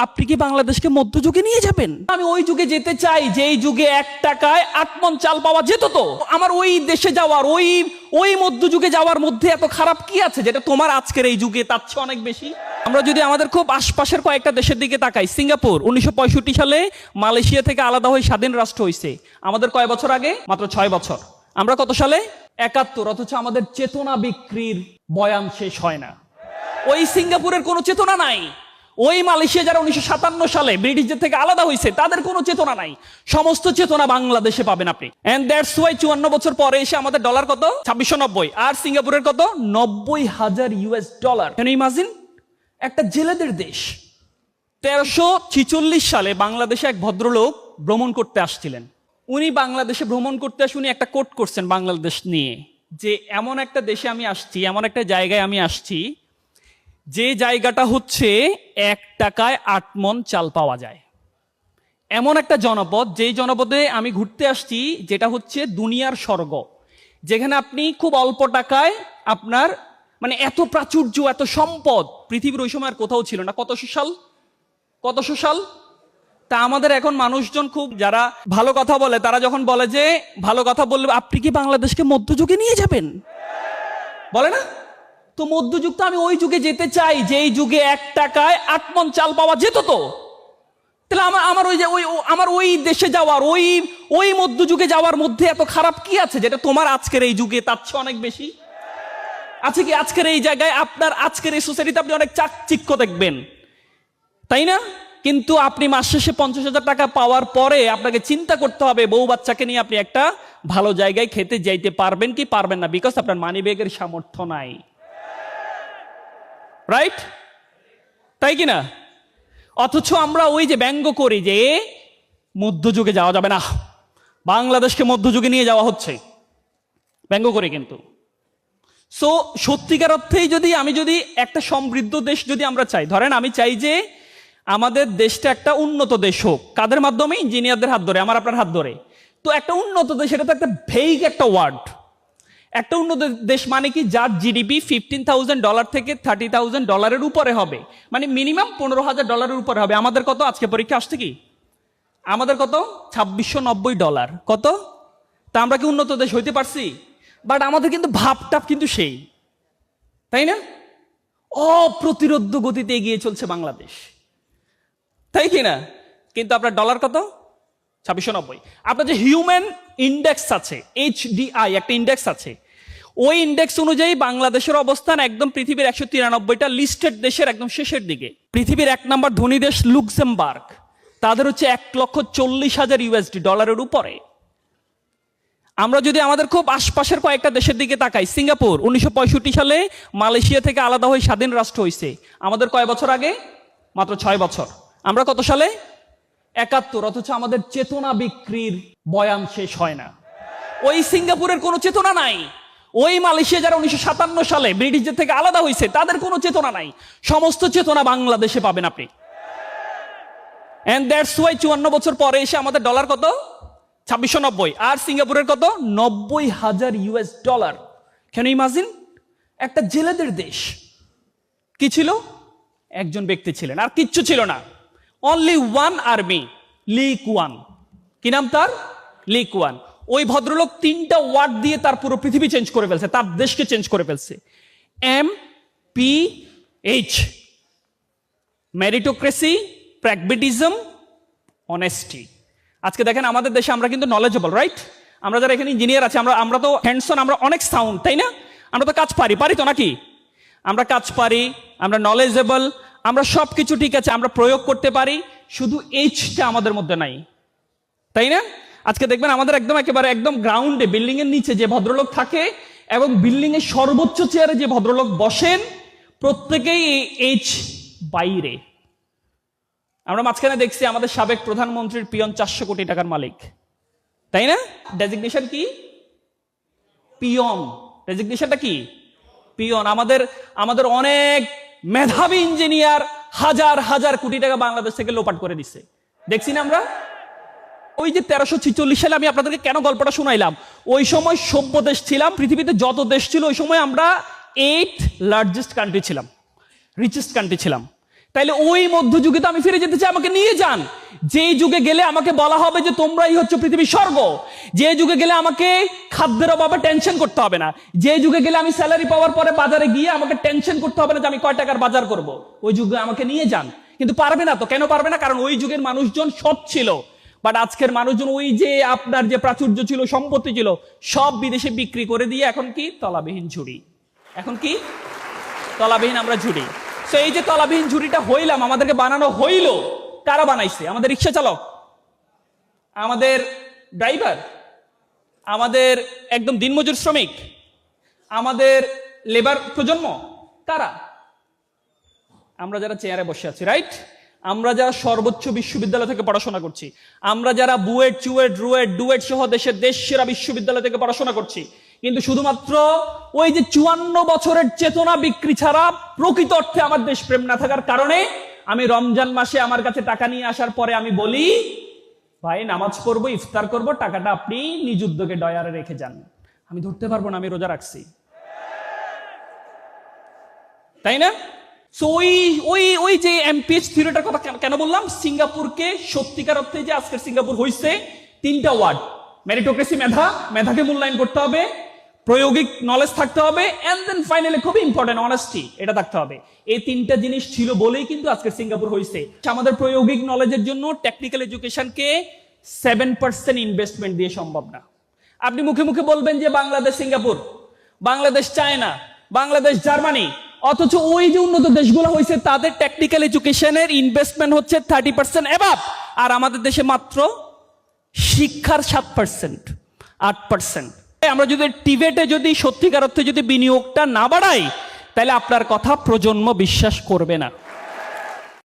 আপনি কি বাংলাদেশকে মধ্যযুগে নিয়ে যাবেন? আমি ওই যুগে যেতে চাই যেই যুগে 1 টাকায় 8 মণ চাল পাওয়া যেত। তো আমার ওই দেশে যাওয়ার ওই মধ্যযুগে যাওয়ার মধ্যে এত খারাপ কি আছে যেটা তোমার আজকের এই যুগে তার চেয়ে অনেক বেশি? আমরা যদি আমাদের খুব আশপাশের কয়েকটা দেশের দিকে তাকাই, সিঙ্গাপুর 1965 সালে মালয়েশিয়া থেকে আলাদা হয়ে স্বাধীন রাষ্ট্র হয়েছে। আমাদের কয় বছর আগে? মাত্র 6 বছর। আমরা কত সালে? 71। অথচ আমাদের চেতনা বিক্রির বয়ান শেষ হয় না। ওই সিঙ্গাপুরের কোনো চেতনা নাই। ওই মালয়েশিয়া যারা 1957 সালে ব্রিটিশদের থেকে আলাদা হয়েছে তাদের কোনো চেতনা নাই। সমস্ত চেতনা বাংলাদেশে পাবেন আপনি। এন্ড দ্যাটস ওয়াই 54 বছর পরে এসে আমাদের ডলার কত? 2690। আর সিঙ্গাপুরের কত? $90,000। Can you imagine? একটা জেলেদের দেশ। 1346 সালে বাংলাদেশে এক ভদ্রলোক ভ্রমণ করতে আসছিলেন। উনি বাংলাদেশে ভ্রমণ করতে আসে উনি একটা কোট করছেন বাংলাদেশ নিয়ে, যে এমন একটা দেশে আমি আসছি, এমন একটা জায়গায় আমি আসছি যে জায়গাটা হচ্ছে 1 টাকায় 8 মণ চাল পাওয়া যায়। এমন একটা জনপদ, যেই জনপদে আমি ঘুরতে আসছি, যেটা হচ্ছে দুনিয়ার স্বর্গ, যেখানে আপনি খুব অল্প টাকায় আপনার মানে এত প্রাচুর্য, এত সম্পদ পৃথিবীর ওই সময় আর কোথাও ছিল না। কতশো সাল? তা আমাদের এখন মানুষজন খুব যারা ভালো কথা বলে, তারা যখন বলে যে ভালো কথা বললে আপনি কি বাংলাদেশকে মধ্যযুগে নিয়ে যাবেন, বলে না? তো মধ্যযুগ তো আমি ওই যুগে যেতে চাই যেই যুগে 1 টাকায় 8 মণ চাল পাওয়া যেত। তো তাহলে আমার ওই দেশে যাওয়ার ওই মধ্যযুগে যাওয়ার মধ্যে এত খারাপ কি আছে যেটা তোমার আজকের এই যুগে তার চেয়ে অনেক বেশি আছে? কি আজকের এই জায়গায় আপনার আজকের এই সোসাইটিতে আপনি অনেক চাকচিক্য দেখবেন, তাই না? কিন্তু আপনি মাস শেষে 50,000 টাকা পাওয়ার পরে আপনাকে চিন্তা করতে হবে বউ বাচ্চাকে নিয়ে আপনি একটা ভালো জায়গায় খেতে যাইতে পারবেন কি পারবেন না, বিকজ আপনার মানি ব্যাগের সামর্থ্য নাই। রাইট? তাই কিনা? অথচ আমরা ওই যে ব্যঙ্গ করি যে মধ্যযুগে যাওয়া যাবে না, বাংলাদেশকে মধ্যযুগে নিয়ে যাওয়া হচ্ছে, ব্যঙ্গ করি। কিন্তু সো সত্যিকার অর্থেই আমি যদি একটা সমৃদ্ধ দেশ যদি আমরা চাই, ধরেন আমি চাই যে আমাদের দেশটা একটা উন্নত দেশ হোক। কাদের মাধ্যমে? ইঞ্জিনিয়ারদের হাত ধরে, আমার আপনার হাত ধরে। তো একটা উন্নত দেশ, এটা তো একটা ভেইগ একটা ওয়ার্ড। একটা উন্নত দেশ মানে কি? যার জিডিপি $15,000 থেকে $30,000 উপরে হবে, মানে মিনিমাম $15,000 উপরে হবে। আমাদের কত? আজকে পরীক্ষা আসছে কি আমাদের কত? $2690। কত? তা আমরা কি উন্নত দেশ হইতে পারছি? বাট আমাদের কিন্তু ভাবটাপ কিন্তু সেই, তাই না? অপ্রতিরোধ্য গতিতে এগিয়ে চলছে বাংলাদেশ, তাই কিনা? কিন্তু আপনার ডলার কত? 2690। আপনার যে হিউম্যান ইন্ডেক্স আছে, HDI একটা ইন্ডেক্স আছে, ওই ইন্ডেক্স অনুযায়ী বাংলাদেশের অবস্থান একদম পৃথিবীর 193টা লিস্টেড দেশের একদম শেষের দিকে। পৃথিবীর 1 নম্বর ধনী দেশ লুক্সেমবার্গ, তাদের হচ্ছে $1,40,000 উপরে। আমরা যদি আমাদের খুব আশপাশের কয়েকটা দেশের দিকে তাকাই, সিঙ্গাপুর 1965 সালে মালয়েশিয়া থেকে আলাদা হয়ে স্বাধীন রাষ্ট্র হয়েছে। আমাদের কয় বছর আগে? মাত্র 6 বছর। আমরা কত সালে? 71। অথচ আমাদের চেতনা বিক্রির বয়ান শেষ হয় না। ওই সিঙ্গাপুরের কোনো চেতনা নাই। ওই মালয়েশিয়া যারা 1957 সালে ব্রিটিশদের থেকে আলাদা হয়েছে তাদের কোনো চেতনা নাই। সমস্ত চেতনা বাংলাদেশে পাবেন আপনি। এন্ড দ্যাটস ওয়াই 54 বছর পরে এসে আমাদের ডলার কত? 2690। আর সিঙ্গাপুরের কত? $90,000। Can you imagine? একটা জেলেদের দেশ। কি ছিল? একজন ব্যক্তি ছিলেন, আর কিচ্ছু ছিল না। অনলি ওয়ান আর্মি, লি কুয়ান। কি নাম তার? লি কুয়ান। ওই ভদ্রলোক 3টা ওয়ার্ড দিয়ে তার পুরো পৃথিবী চেঞ্জ করে ফেলছে, তার দেশকে চেঞ্জ করে ফেলছে। MPH, meritocracy, pragmatism, honesty. আজকে দেখেন আমাদের দেশে আমরা কিন্তু নলেজেবল, রাইট? আমরা যারা এখানে ইঞ্জিনিয়ার আছে, আমরা তো হ্যান্ডসন, আমরা অনেক সাউন্ড, তাই না? আমরা তো কাজ পারি তো নাকি? আমরা কাজ পারি, আমরা নলেজেবল, আমরা সবকিছু ঠিক আছে, আমরা প্রয়োগ করতে পারি, শুধু এইচটা আমাদের মধ্যে নাই, তাই না? আজকে দেখবেন আমাদের একেবারে গ্রাউন্ডে, বিল্ডিং এর নিচে যে ভদ্রলোক থাকে এবং বিল্ডিং এর সর্বোচ্চ চেয়ারে যে ভদ্রলোক বসেন, প্রত্যেকেই এইচ বাইরে। আমরা মাঝখানে দেখছি আমাদের সাবেক প্রধানমন্ত্রীর পিয়ন 400 কোটি টাকার মালিক, তাই না? ডেজিগনেশন কি? পিয়ন। ডেজিগনেশনটা কি? পিয়ন। আমাদের অনেক মেধাবী ইঞ্জিনিয়ার হাজার হাজার কোটি টাকা বাংলাদেশ থেকে লোপাট করে দিচ্ছে, দেখছি না আমরা? ওই যে 1346 সালে আমি আপনাদেরকে কেন গল্পটা শুনাইলাম, ওই সময় সভ্য দেশ ছিলাম, পৃথিবীতে যত দেশ ছিল ওই সময় আমরা 8th লার্জেস্ট কান্ট্রি ছিলাম, রিচেস্ট কান্ট্রি ছিলাম। তাইলে ওই মধ্যযুগে তো আমি ফিরে যেতে চাই, আমাকে নিয়ে যান। যেই যুগে গেলে আমাকে বলা হবে যে তোমরাই হচ্ছে পৃথিবীর স্বর্গ, যে যুগে গেলে আমাকে খাদ্যের অভাবে টেনশন করতে হবে না, যে যুগে গেলে আমি স্যালারি পাওয়ার পরে বাজারে গিয়ে আমাকে টেনশন করতে হবে না যে আমি কয় টাকার বাজার করব, ওই যুগে আমাকে নিয়ে যান। কিন্তু পারবে না তো, কেন পারবে না? কারণ ওই যুগের মানুষজন সৎ ছিল। বাট আজকের মানুষজন ওই যে আপনার যে প্রাচুর্য ছিল, সম্পত্তি ছিল, সব বিদেশে বিক্রি করে দিয়ে এখন কি তলাবিহীন ঝুড়ি, এখন কি তলাবিহীন আমরা ঝুড়ি। তো এই যে তলাবিহীন ঝুড়িটা হইলাম, আমাদেরকে বানানো হইল, কারা বানাইছে? আমাদের রিক্সা চালক, আমাদের ড্রাইভার, আমাদের একদম দিনমজুর শ্রমিক, আমাদের লেবার প্রজন্ম, কারা? আমরা যারা চেয়ারে বসে আছি, রাইট? আমরা যারা সর্বোচ্চ বিশ্ববিদ্যালয় থেকে পড়াশোনা করছি, আমরা যারা বুয়েট, চুয়েট, রুয়েট, ডুয়েট সহ দেশের সেরা বিশ্ববিদ্যালয় থেকে পড়াশোনা করছি, কিন্তু শুধুমাত্র ওই যে 54 বছরের চেতনা বিক্রি ছাড়া প্রকৃত অর্থে আমার দেশপ্রেম না থাকার কারণে আমি রমজান মাসে আমার কাছে টাকা নিয়ে আসার পরে আমি বলি, ভাই নামাজ পড়বো, ইফতার করব, টাকাটা আপনি নিজ উদ্যোগে ডয়ারে রেখে যান। আমি ধরতে পারবো না আমি রোজা রাখছি, তাই না? সো ওই যে এমপিএইচ থিওরিটার কথা কেন বললাম? সিঙ্গাপুরকে সত্যিকার অর্থে যে আজকের সিঙ্গাপুর হইছে, 3টা ওয়ার্ড: মেরিটোক্রেসি, মেধাকে মূল্যায়ন করতে হবে, প্রায়োগিক নলেজ থাকতে হবে, এন্ড দেন ফাইনালি খুব ইম্পর্টেন্ট অনেস্টি, এটা থাকতে হবে। এই 3টা জিনিস ছিল বলেই কিন্তু আজকের সিঙ্গাপুর হইছে। আমাদের প্রায়োগিক নলেজের জন্য টেকনিক্যাল এডুকেশনকে 7% ইনভেস্টমেন্ট দিয়ে সম্ভব না। আপনি মুখে মুখে বলবেন যে Bangladesh Singapore, Bangladesh China, Bangladesh Germany, অথচ ওই যে উন্নত দেশগুলো হয়েছে তাদের টেকনিক্যাল এডুকেশনের ইনভেস্টমেন্ট হচ্ছে 30% এবাব, আর আমাদের দেশে মাত্র শিক্ষার 7%, 8%। আমরা যদি টিবেটে যদি সত্যিকার অর্থে যদি বিনিয়োগটা না বাড়াই, তাহলে আপনার কথা প্রজন্ম বিশ্বাস করবে না।